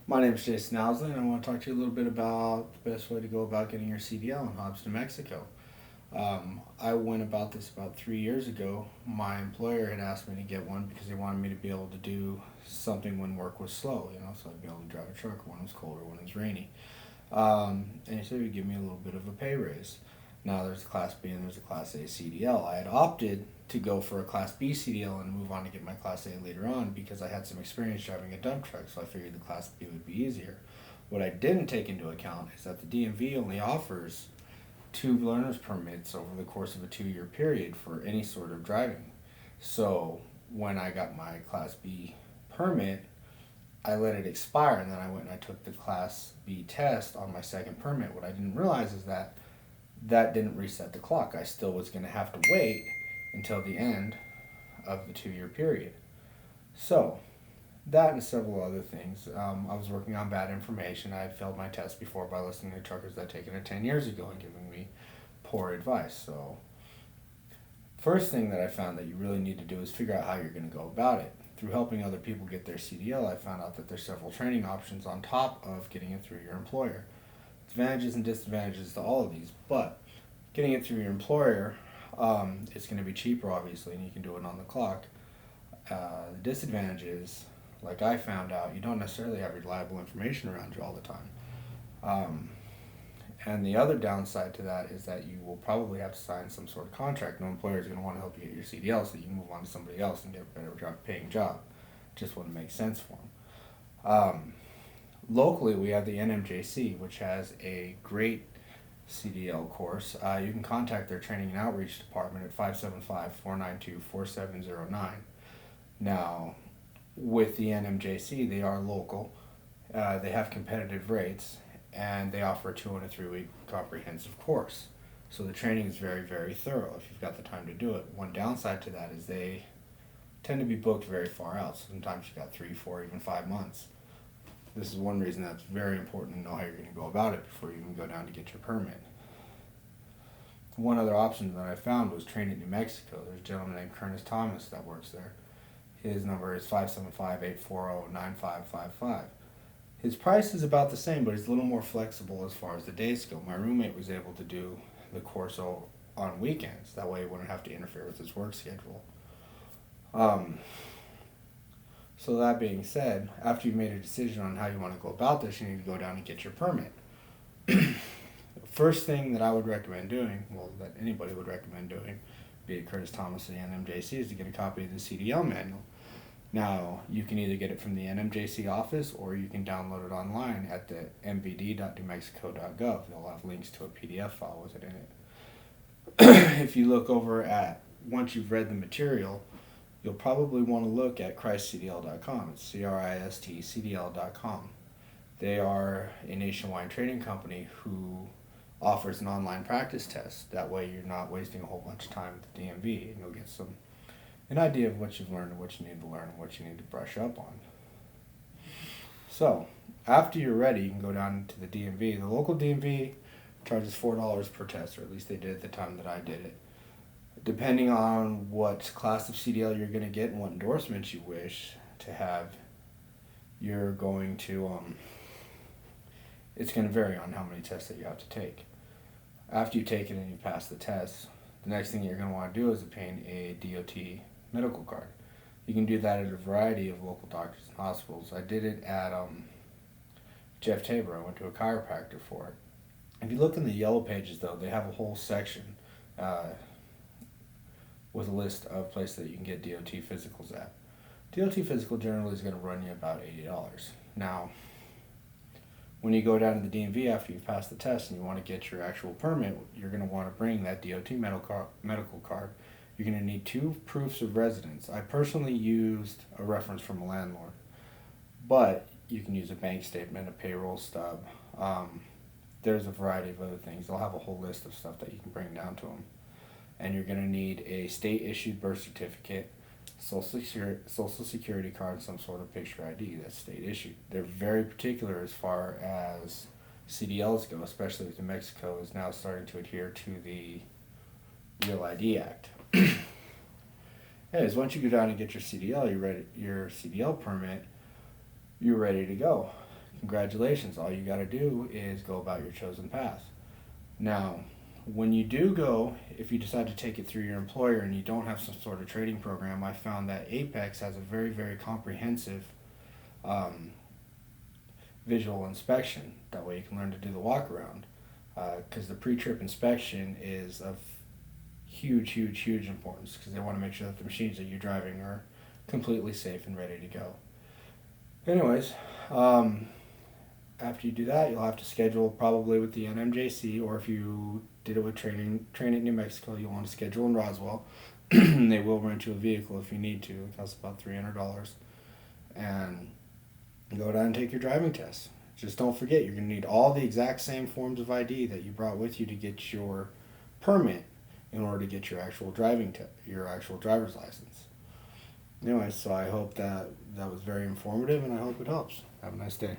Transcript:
My name is Jason Owsley, and I want to talk to you a little bit about the best way to go about getting your CDL in Hobbs, New Mexico. I went about this about 3 years ago. My employer had asked me to get one because they wanted me to be able to do something when work was slow, so I'd be able to drive a truck when it was cold or when it was rainy. And he said he'd give me a little bit of a pay raise. Now there's a Class B and there's a Class A CDL. I had opted to go for a Class B CDL and move on to get my Class A later on because I had some experience driving a dump truck, so I figured the Class B would be easier. What I didn't take into account is that the DMV only offers two learner's permits over the course of a 2 year period for any sort of driving. So when I got my Class B permit, I let it expire and then I went and I took the Class B test on my second permit. What I didn't realize is that that didn't reset the clock. I still was going to have to wait until the end of the 2 year period. So, that and several other things. I was working on bad information. I had failed my test before by listening to truckers that had taken it 10 years ago and giving me poor advice. So, first thing that I found that you really need to do is figure out how you're going to go about it. Through helping other people get their CDL, I found out that there's several training options on top of getting it through your employer. Advantages and disadvantages to all of these, but getting it through your employer, it's going to be cheaper, obviously, and you can do it on the clock. The disadvantages, like I found out, you don't necessarily have reliable information around you all the time. Um, and the other downside to that is that you will probably have to sign some sort of contract. No employer is going to want to help you get your CDL so you can move on to somebody else and get a better paying job. Just wouldn't make sense for them. Locally, we have the NMJC, which has a great CDL course. You can contact their training and outreach department at 575-492-4709. Now, with the NMJC, they are local. They have competitive rates, and they offer a 2 and a 3 week comprehensive course. So the training is very, very thorough if you've got the time to do it. One downside to that is they tend to be booked very far out. Sometimes you got 3, 4, even 5 months. This is one reason that's very important to know how you're going to go about it before you even go down to get your permit. One other option that I found was Train at New Mexico. There's a gentleman named Curtis Thomas that works there. His number is 575-840-9555. His price is about the same, but he's a little more flexible as far as the days go. My roommate was able to do the course on weekends. That way he wouldn't have to interfere with his work schedule. So that being said, after you've made a decision on how you want to go about this, you need to go down and get your permit. First thing that I would recommend doing, well, that anybody would recommend doing, be it Curtis Thomas and the NMJC, is to get a copy of the CDL manual. Now, you can either get it from the NMJC office or you can download it online at the mbd.newmexico.gov. They'll have links to a PDF file with it in it. If you look over at, once you've read the material, you'll probably want to look at ChristCDL.com. It's CRISTCDL.com. They are a nationwide training company who offers an online practice test. That way you're not wasting a whole bunch of time at the DMV, and you'll get an idea of what you've learned and what you need to learn and what you need to brush up on. So, after you're ready, you can go down to the DMV. The local DMV charges $4 per test, or at least they did at the time that I did it. Depending on what class of CDL you're going to get and what endorsements you wish to have, you're going to, it's going to vary on how many tests that you have to take. After you take it and you pass the test, the next thing you're going to want to do is obtain a DOT medical card. You can do that at a variety of local doctors and hospitals. I did it at Jeff Tabor. I went to a chiropractor for it. If you look in the yellow pages, though, they have a whole section with a list of places that you can get DOT physicals at. DOT physical generally is going to run you about $80. Now, when you go down to the DMV after you've passed the test and you want to get your actual permit, you're going to want to bring that DOT medical card. You're going to need 2 proofs of residence. I personally used a reference from a landlord, but you can use a bank statement, a payroll stub. There's a variety of other things. They'll have a whole list of stuff that you can bring down to them. And you're going to need a state-issued birth certificate, social security card, and some sort of picture ID that's state-issued. They're very particular as far as CDLs go, especially with New Mexico is now starting to adhere to the Real ID Act. Anyways, once you go down and get your CDL, your CDL permit, you're ready to go. congratulations. All you got to do is go about your chosen path. Now, when you do go, if you decide to take it through your employer and you don't have some sort of training program, I found that Apex has a very, very comprehensive um, visual inspection. That way you can learn to do the walk around. Because the pre-trip inspection is of huge, huge, huge importance because they want to make sure that the machines that you're driving are completely safe and ready to go. Anyways, after you do that, you'll have to schedule probably with the NMJC, or if you did it with Train at New Mexico, you'll want to schedule in Roswell. They will rent you a vehicle if you need to. It costs about $300. And go down and take your driving test. Just don't forget, you're going to need all the exact same forms of ID that you brought with you to get your permit in order to get your actual your actual driver's license. Anyway, so I hope that was very informative, and I hope it helps. Have a nice day.